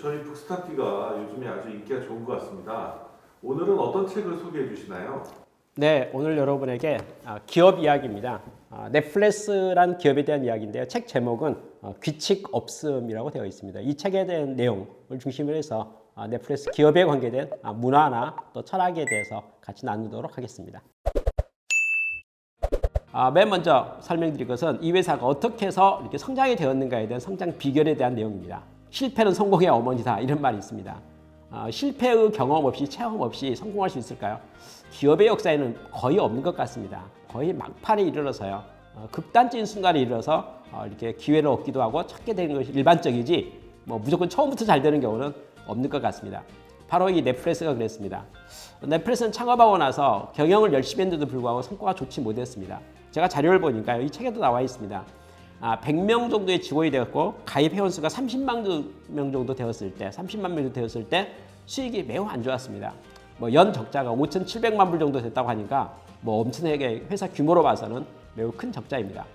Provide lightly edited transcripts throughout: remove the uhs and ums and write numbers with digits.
저희 북스타피가 요즘에 아주 인기가 좋은 것 같습니다. 오늘은 어떤 책을 소개해 주시나요? 네, 오늘 여러분에게 기업 이야기입니다. 넷플릭스란 기업에 대한 이야기인데요. 책 제목은 규칙 없음이라고 되어 있습니다. 이 책에 대한 내용을 중심으로 해서 넷플릭스 기업에 관계된 문화나 또 철학에 대해서 같이 나누도록 하겠습니다. 맨 먼저 설명드릴 것은 이 회사가 어떻게 해서 이렇게 성장이 되었는가에 대한 성장 비결에 대한 내용입니다. 실패는 성공의 어머니다 이런 말이 있습니다. 실패의 경험 없이 체험 없이 성공할 수 있을까요? 기업의 역사에는 거의 없는 것 같습니다. 거의 막판에 이르러서요. 극단적인 순간에 이르러서 이렇게 기회를 얻기도 하고 찾게 되는 것이 일반적이지 무조건 처음부터 잘 되는 경우는 없는 것 같습니다. 바로 이 넷플릭스가 그랬습니다. 넷플릭스는 창업하고 나서 경영을 열심히 했는데도 불구하고 성과가 좋지 못했습니다. 제가 자료를 보니까요. 이 책에도 나와 있습니다. 100명 정도의 직원이 되었고 가입 회원수가 30만 명 정도 되었을 때, 30만 명 정도 되었을 때 수익이 매우 안 좋았습니다. 연 적자가 5,700만 불 정도 됐다고 하니까 엄청나게 회사 규모로 봐서는 매우 큰 적자입니다.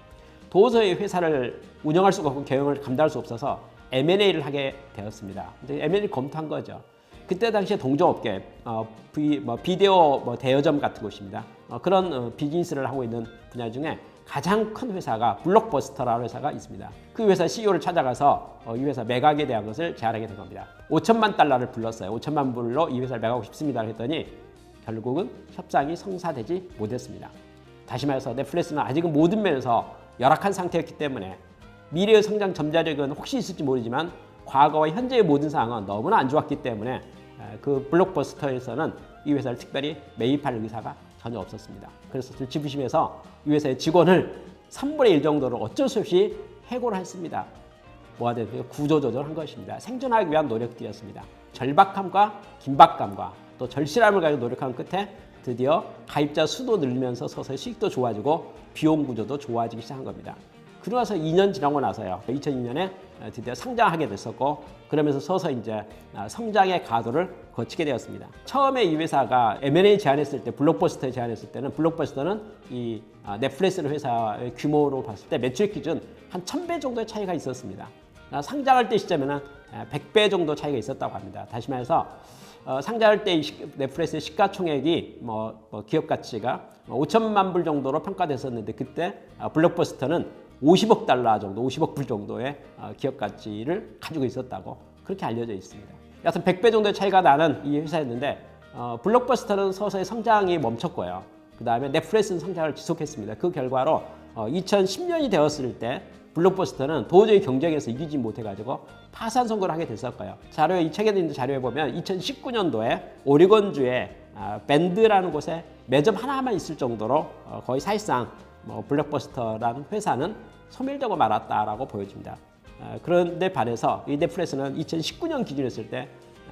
도저히 회사를 운영할 수가 없고 경영을 감당할 수 없어서 M&A를 하게 되었습니다. 근데 M&A 검토한 거죠. 그때 당시에 동종업계, 비디오 대여점 같은 곳입니다. 그런 비즈니스를 하고 있는 분야 중에 가장 큰 회사가 블록버스터라는 회사가 있습니다. 그 회사 CEO를 찾아가서 이 회사 매각에 대한 것을 제안하게 된 겁니다. 5천만 달러를 불렀어요. 5천만 불로 이 회사를 매각하고 싶습니다. 했더니 결국은 협상이 성사되지 못했습니다. 다시 말해서 넷플릭스는 아직은 모든 면에서 열악한 상태였기 때문에 미래의 성장 점자력은 혹시 있을지 모르지만 과거와 현재의 모든 상황은 너무나 안 좋았기 때문에 그 블록버스터에서는 이 회사를 특별히 매입할 의사가 전혀 없었습니다. 그래서 들쥐부심해서 이 회사의 직원을 3분의 1 정도를 어쩔 수 없이 해고를 했습니다. 뭐가 되죠? 구조조정한 것입니다. 생존하기 위한 노력들이었습니다. 절박함과 긴박감과 또 절실함을 가지고 노력한 끝에 드디어 가입자 수도 늘면서 서서히 수익도 좋아지고 비용 구조도 좋아지기 시작한 겁니다. 그러고 나서 2년 지나고 나서요. 2002년에 드디어 상장하게 됐었고 그러면서 서서히 이제 성장의 가도를 거치게 되었습니다. 처음에 이 회사가 M&A 제안했을 때 블록버스터에 제안했을 때는 블록버스터는 이 넷플릭스 회사의 규모로 봤을 때 매출 기준 한 1000배 정도의 차이가 있었습니다. 상장할 때 시점에는 100배 정도 차이가 있었다고 합니다. 다시 말해서 상장할 때 넷플릭스의 시가총액이 기업 가치가 5천만 불 정도로 평가됐었는데 그때 블록버스터는 50억 달러 정도, 50억 불 정도의 기업 가치를 가지고 있었다고 그렇게 알려져 있습니다. 여하튼 100배 정도의 차이가 나는 이 회사였는데 블록버스터는 서서히 성장이 멈췄고요. 그 다음에 넷플릭스는 성장을 지속했습니다. 그 결과로 2010년이 되었을 때 블록버스터는 도저히 경쟁에서 이기지 못해가지고 파산 선고를 하게 됐었고요. 이 책에 있는 자료에 보면 2019년도에 오리건주에 밴드라는 곳에 매점 하나만 있을 정도로 거의 사실상 블록버스터라는 회사는 소멸되고 말았다라고 보여집니다. 그런데 반해서 이 넷플릭스는 2019년 기준으로 했을 때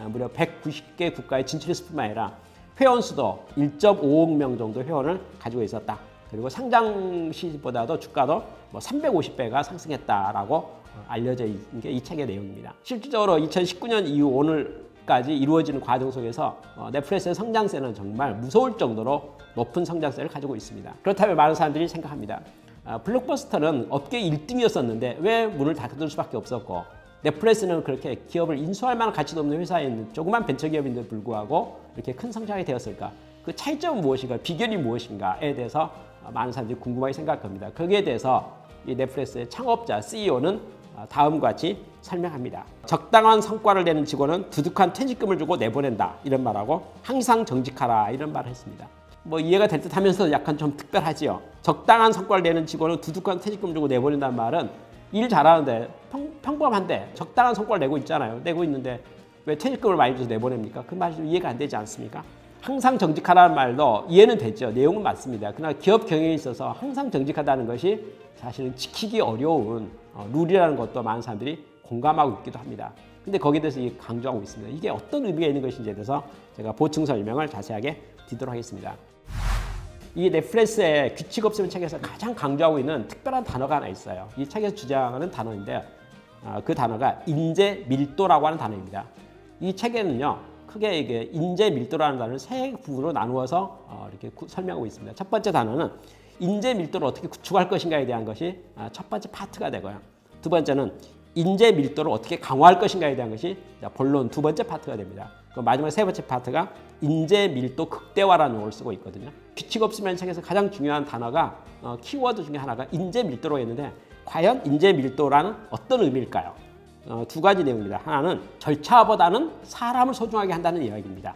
무려 190개 국가에 진출했을 뿐만 아니라 회원 수도 1.5억 명 정도 회원을 가지고 있었다. 그리고 상장 시보다도 주가도 350배가 상승했다라고 알려져 있는 게 이 책의 내용입니다. 실질적으로 2019년 이후 오늘까지 이루어지는 과정 속에서 넷플릭스의 성장세는 정말 무서울 정도로 높은 성장세를 가지고 있습니다. 그렇다면 많은 사람들이 생각합니다. 블록버스터는 업계 1등이었었는데 왜 문을 닫을 수밖에 없었고 넷플릭스는 그렇게 기업을 인수할 만한 가치도 없는 회사인 조그만 벤처기업인데도 불구하고 이렇게 큰 성장이 되었을까? 그 차이점은 무엇인가? 비결이 무엇인가에 대해서 많은 사람들이 궁금하게 생각합니다. 거기에 대해서 이 넷플릭스의 창업자 CEO는 다음과 같이 설명합니다. 적당한 성과를 내는 직원은 두둑한 퇴직금을 주고 내보낸다. 이런 말하고 항상 정직하라. 이런 말을 했습니다. 이해가 될 듯 하면서 약간 좀 특별하지요. 적당한 성과를 내는 직원은 두둑한 퇴직금 주고 내보낸다는 말은 일 잘하는데 평범한데 적당한 성과를 내고 있잖아요. 내고 있는데 왜 퇴직금을 많이 줘서 내보냅니까? 그 말이 좀 이해가 안 되지 않습니까? 항상 정직하라는 말도 이해는 되죠. 내용은 맞습니다. 그러나 기업 경영에 있어서 항상 정직하다는 것이 사실은 지키기 어려운 룰이라는 것도 많은 사람들이 공감하고 있기도 합니다. 근데 거기에 대해서 강조하고 있습니다. 이게 어떤 의미가 있는 것인지에 대해서 제가 보충 설명을 자세하게 드리도록 하겠습니다. 이 넷플릭스의 규칙 없음 책에서 가장 강조하고 있는 특별한 단어가 하나 있어요. 이 책에서 주장하는 단어인데 그 단어가 인재 밀도라고 하는 단어입니다. 이 책에는요. 크게 이게 인재 밀도라는 단어를 세 부분으로 나누어서 이렇게 설명하고 있습니다. 첫 번째 단어는 인재 밀도를 어떻게 구축할 것인가에 대한 것이 첫 번째 파트가 되고요. 두 번째는 인재 밀도를 어떻게 강화할 것인가에 대한 것이 본론 두 번째 파트가 됩니다. 그 마지막 세 번째 파트가 인재 밀도 극대화라는 용어를 쓰고 있거든요. 규칙 없으면 책에서 가장 중요한 단어가 키워드 중에 하나가 인재 밀도로 있는데 과연 인재 밀도라는 어떤 의미일까요? 두 가지 내용입니다. 하나는 절차보다는 사람을 소중하게 한다는 이야기입니다.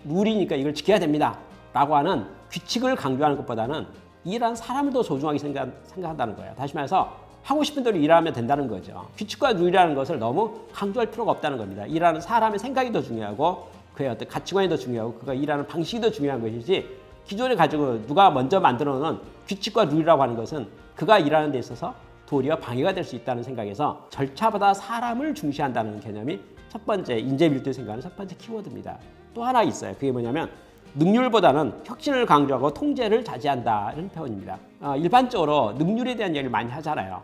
룰이니까 이걸 지켜야 됩니다. 라고 하는 규칙을 강조하는 것보다는 일하는 사람을 더 소중하게 생각한다는 거예요. 다시 말해서 하고 싶은 대로 일하면 된다는 거죠. 규칙과 룰이라는 것을 너무 강조할 필요가 없다는 겁니다. 일하는 사람의 생각이 더 중요하고 그의 어떤 가치관이 더 중요하고 그가 일하는 방식이 더 중요한 것이지 기존에 가지고 누가 먼저 만들어 놓은 규칙과 룰이라고 하는 것은 그가 일하는 데 있어서 도리어 방해가 될 수 있다는 생각에서 절차보다 사람을 중시한다는 개념이 첫 번째 인재 밀도에 생각하는 첫 번째 키워드입니다. 또 하나 있어요. 그게 뭐냐면 능률보다는 혁신을 강조하고 통제를 자제한다는 표현입니다. 일반적으로 능률에 대한 이야기를 많이 하잖아요.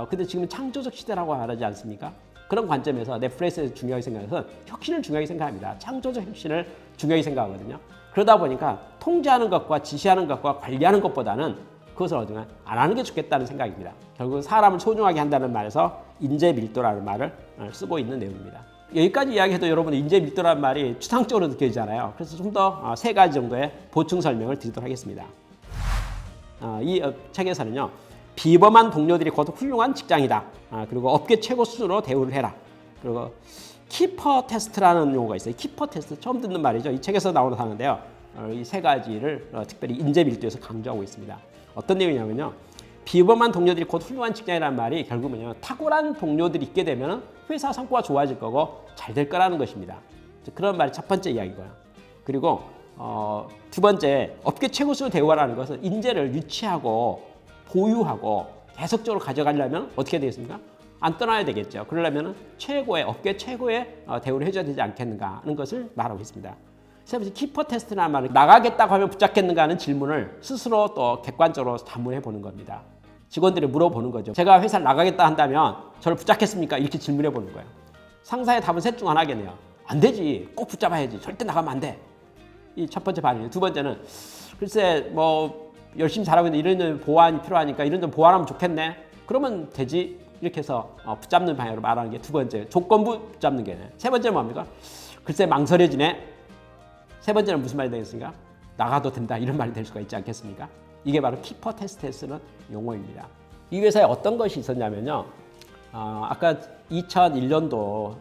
근데 지금 창조적 시대라고 말하지 않습니까? 그런 관점에서 넷플릭스에서 중요하게 생각해서 혁신을 중요하게 생각합니다. 창조적 혁신을 중요하게 생각하거든요. 그러다 보니까 통제하는 것과 지시하는 것과 관리하는 것보다는 그것을 어쩌면 안 하는 게 좋겠다는 생각입니다. 결국 사람을 소중하게 한다는 말에서 인재 밀도라는 말을 쓰고 있는 내용입니다. 여기까지 이야기해도 여러분 인재 밀도라는 말이 추상적으로 느껴지잖아요. 그래서 좀 더 세 가지 정도의 보충 설명을 드리도록 하겠습니다. 이 책에서는요. 비범한 동료들이 곧 훌륭한 직장이다. 그리고 업계 최고 수준으로 대우를 해라. 그리고 키퍼 테스트라는 용어가 있어요. 키퍼 테스트 처음 듣는 말이죠. 이 책에서 나오는 단어인데요. 이 세 가지를 특별히 인재 밀도에서 강조하고 있습니다. 어떤 내용이냐면요. 비범한 동료들이 곧 훌륭한 직장이라는 말이 결국은요. 탁월한 동료들이 있게 되면 회사 성과가 좋아질 거고 잘 될 거라는 것입니다. 그런 말이 첫 번째 이야기고요. 그리고 두 번째 업계 최고 수준으로 대우하라는 것은 인재를 유치하고 보유하고 계속적으로 가져가려면 어떻게 되겠습니까? 안 떠나야 되겠죠. 그러려면 최고의 업계 최고의 대우를 해줘야 되지 않겠는가 하는 것을 말하고 있습니다. 세 번째 키퍼 테스트라는 말은 나가겠다고 하면 붙잡겠는가 하는 질문을 스스로 또 객관적으로 자문해 보는 겁니다. 직원들이 물어보는 거죠. 제가 회사를 나가겠다 한다면 저를 붙잡겠습니까? 이렇게 질문해 보는 거예요. 상사의 답은 셋 중 하나겠네요. 안 되지. 꼭 붙잡아야지. 절대 나가면 안 돼. 이 첫 번째 반응이에요. 두 번째는 글쎄 뭐 열심히 잘하고 있는데 이런 보완이 필요하니까 이런 좀 보완하면 좋겠네. 그러면 되지. 이렇게 해서 붙잡는 방향으로 말하는 게 두 번째. 조건부 붙잡는 게. 세 번째는 뭡니까? 글쎄 망설여지네. 세 번째는 무슨 말이 되겠습니까? 나가도 된다. 이런 말이 될 수가 있지 않겠습니까? 이게 바로 키퍼 테스트에 쓰는 용어입니다. 이 회사에 어떤 것이 있었냐면요. 아까 2000년도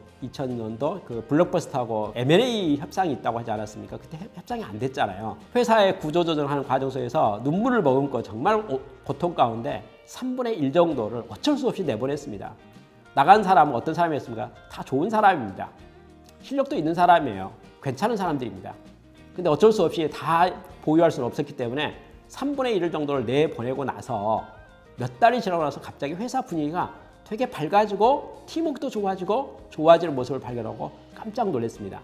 그 블록버스터하고 M&A 협상이 있다고 하지 않았습니까? 그때 협상이 안 됐잖아요. 회사의 구조조정하는 과정 속에서 눈물을 머금고 정말 고통 가운데 3분의 1 정도를 어쩔 수 없이 내보냈습니다. 나간 사람은 어떤 사람이었습니까? 다 좋은 사람입니다. 실력도 있는 사람이에요. 괜찮은 사람들입니다. 근데 어쩔 수 없이 다 보유할 수는 없었기 때문에 3분의 1 정도를 내보내고 나서 몇 달이 지나고 나서 갑자기 회사 분위기가 되게 밝아지고 팀워크도 좋아지는 모습을 발견하고 깜짝 놀랐습니다.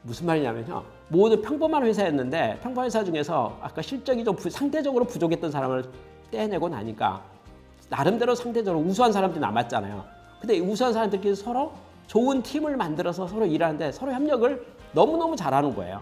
무슨 말이냐면요. 모두 평범한 회사였는데 평범한 회사 중에서 아까 실적이 좀 상대적으로 부족했던 사람을 떼내고 나니까 나름대로 상대적으로 우수한 사람들이 남았잖아요. 근데 이 우수한 사람들끼리 서로 좋은 팀을 만들어서 서로 일하는데 서로 협력을 너무너무 잘하는 거예요.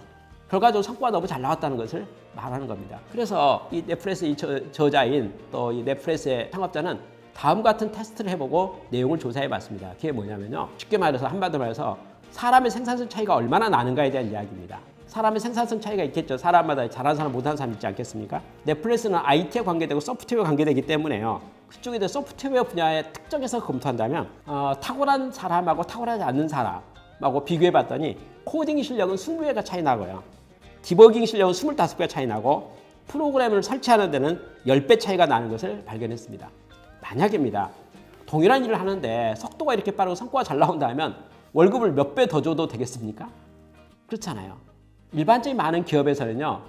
결과적으로 성과가 너무 잘 나왔다는 것을 말하는 겁니다. 그래서 이 넷플릭스의 저자인 또 이 넷플릭스의 창업자는 다음 같은 테스트를 해보고 내용을 조사해봤습니다. 그게 뭐냐면요. 쉽게 말해서 한마디로 말해서 사람의 생산성 차이가 얼마나 나는가에 대한 이야기입니다. 사람의 생산성 차이가 있겠죠. 사람마다 잘하는 사람 못하는 사람 있지 않겠습니까? 넷플릭스는 IT에 관계되고 소프트웨어에 관계되기 때문에요. 그쪽에 대해 소프트웨어 분야의 특정에서 검토한다면 탁월한 사람하고 탁월하지 않는 사람하고 비교해봤더니 코딩 실력은 20배가 차이 나고요. 디버깅 실력은 25배가 차이 나고 프로그램을 설치하는 데는 10배 차이가 나는 것을 발견했습니다. 만약입니다. 동일한 일을 하는데 속도가 이렇게 빠르고 성과가 잘 나온다면 월급을 몇 배 더 줘도 되겠습니까? 그렇잖아요. 일반적인 많은 기업에서는요.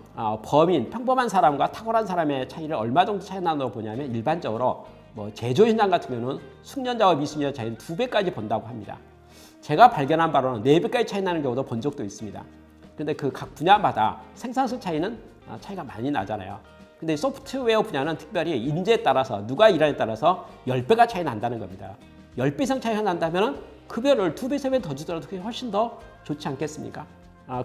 범인, 평범한 사람과 탁월한 사람의 차이를 얼마 정도 차이 나는다고 보냐면 일반적으로 뭐 제조 현장 같은 경우는 숙련자와 미숙련자 차이는 2배까지 본다고 합니다. 제가 발견한 바로는 4배까지 차이 나는 경우도 본 적도 있습니다. 근데 그 각 분야마다 생산성 차이는 차이가 많이 나잖아요. 근데 소프트웨어 분야는 특별히 인재에 따라서 누가 일하냐에 따라서 10배가 차이 난다는 겁니다. 10배 이상 차이가 난다면 급여를 2배, 3배 더 주더라도 그게 훨씬 더 좋지 않겠습니까?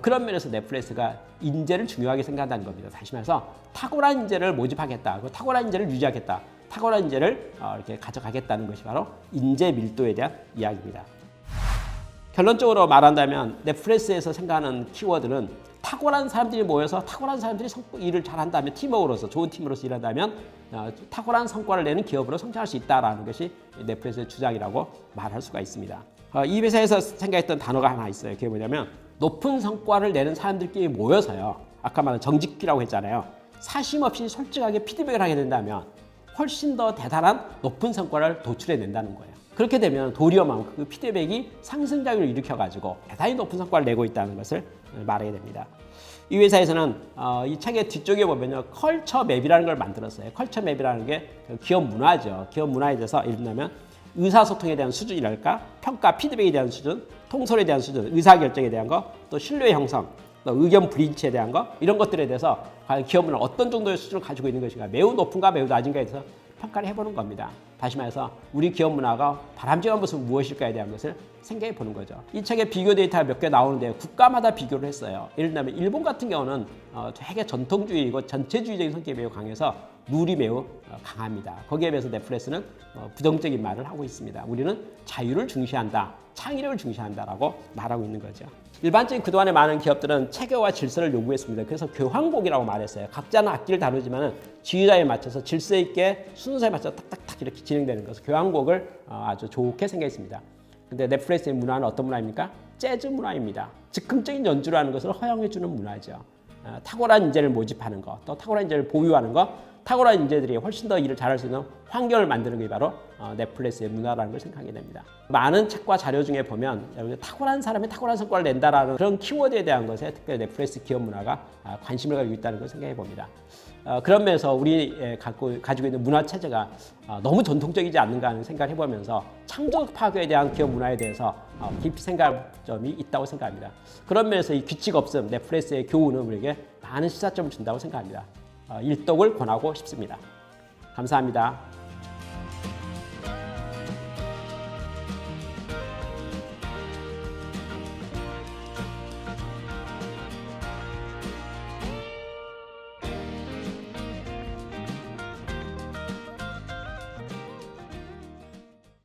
그런 면에서 넷플릭스가 인재를 중요하게 생각한다는 겁니다. 다시 말해서 탁월한 인재를 모집하겠다. 탁월한 인재를 유지하겠다. 탁월한 인재를 이렇게 가져가겠다는 것이 바로 인재 밀도에 대한 이야기입니다. 결론적으로 말한다면 넷플릭스에서 생각하는 키워드는 탁월한 사람들이 모여서 탁월한 사람들이 일을 잘한다면 팀워크로서 좋은 팀으로서 일한다면 탁월한 성과를 내는 기업으로 성장할 수 있다는 것이 넷플릭스의 주장이라고 말할 수가 있습니다. 이 회사에서 생각했던 단어가 하나 있어요. 그게 뭐냐면 높은 성과를 내는 사람들끼리 모여서요. 아까 말한 정직피라고 했잖아요. 사심 없이 솔직하게 피드백을 하게 된다면 훨씬 더 대단한 높은 성과를 도출해낸다는 거예요. 그렇게 되면 도리어 그 피드백이 상승작용을 일으켜가지고 대단히 높은 성과를 내고 있다는 것을 말하게 됩니다. 이 회사에서는 이 책의 뒤쪽에 보면요. 컬처 맵이라는 걸 만들었어요. 컬처 맵이라는 게 기업 문화죠. 기업 문화에 대해서 예를 들면 의사소통에 대한 수준이랄까, 평가, 피드백에 대한 수준, 통솔에 대한 수준, 의사결정에 대한 거, 또 신뢰 형성, 또 의견 불일치에 대한 거, 이런 것들에 대해서 과연 기업 문화는 어떤 정도의 수준을 가지고 있는 것인가, 매우 높은가 매우 낮은가에 대해서 평가를 해보는 겁니다. 다시 말해서 우리 기업 문화가 바람직한 모습은 무엇일까에 대한 것을 생각해 보는 거죠. 이 책에 비교 데이터가 몇 개 나오는데 국가마다 비교를 했어요. 예를 들면 일본 같은 경우는 되게 전통주의이고 전체주의적인 성격이 매우 강해서 룰이 매우 강합니다. 거기에 비해서 넷플릭스는 부정적인 말을 하고 있습니다. 우리는 자유를 중시한다, 창의력을 중시한다라고 말하고 있는 거죠. 일반적인 그동안의 많은 기업들은 체계와 질서를 요구했습니다. 그래서 교황곡이라고 말했어요. 각자는 악기를 다루지만 지휘자에 맞춰서 질서 있게 순서에 맞춰서 탁탁탁 이렇게 진행되는 것을 교황곡을 아주 좋게 생각했습니다. 근데 넷플릭스의 문화는 어떤 문화입니까? 재즈 문화입니다. 즉흥적인 연주를 하는 것을 허용해주는 문화죠. 탁월한 인재를 모집하는 것, 또 탁월한 인재를 보유하는 것, 탁월한 인재들이 훨씬 더 일을 잘할 수 있는 환경을 만드는 게 바로 넷플릭스의 문화라는 걸 생각하게 됩니다. 많은 책과 자료 중에 보면 탁월한 사람이 탁월한 성과를 낸다라는 그런 키워드에 대한 것에 특별히 넷플릭스 기업 문화가 관심을 가지고 있다는 걸 생각해 봅니다. 그런 면에서 우리 가지고 있는 문화 체제가 너무 전통적이지 않는가 하는 생각을 해보면서 창조적 파괴에 대한 기업 문화에 대해서 깊이 생각할 점이 있다고 생각합니다. 그런 면에서 이 규칙 없음, 넷플릭스의 교훈은 우리에게 많은 시사점을 준다고 생각합니다. 일독을 권하고 싶습니다. 감사합니다.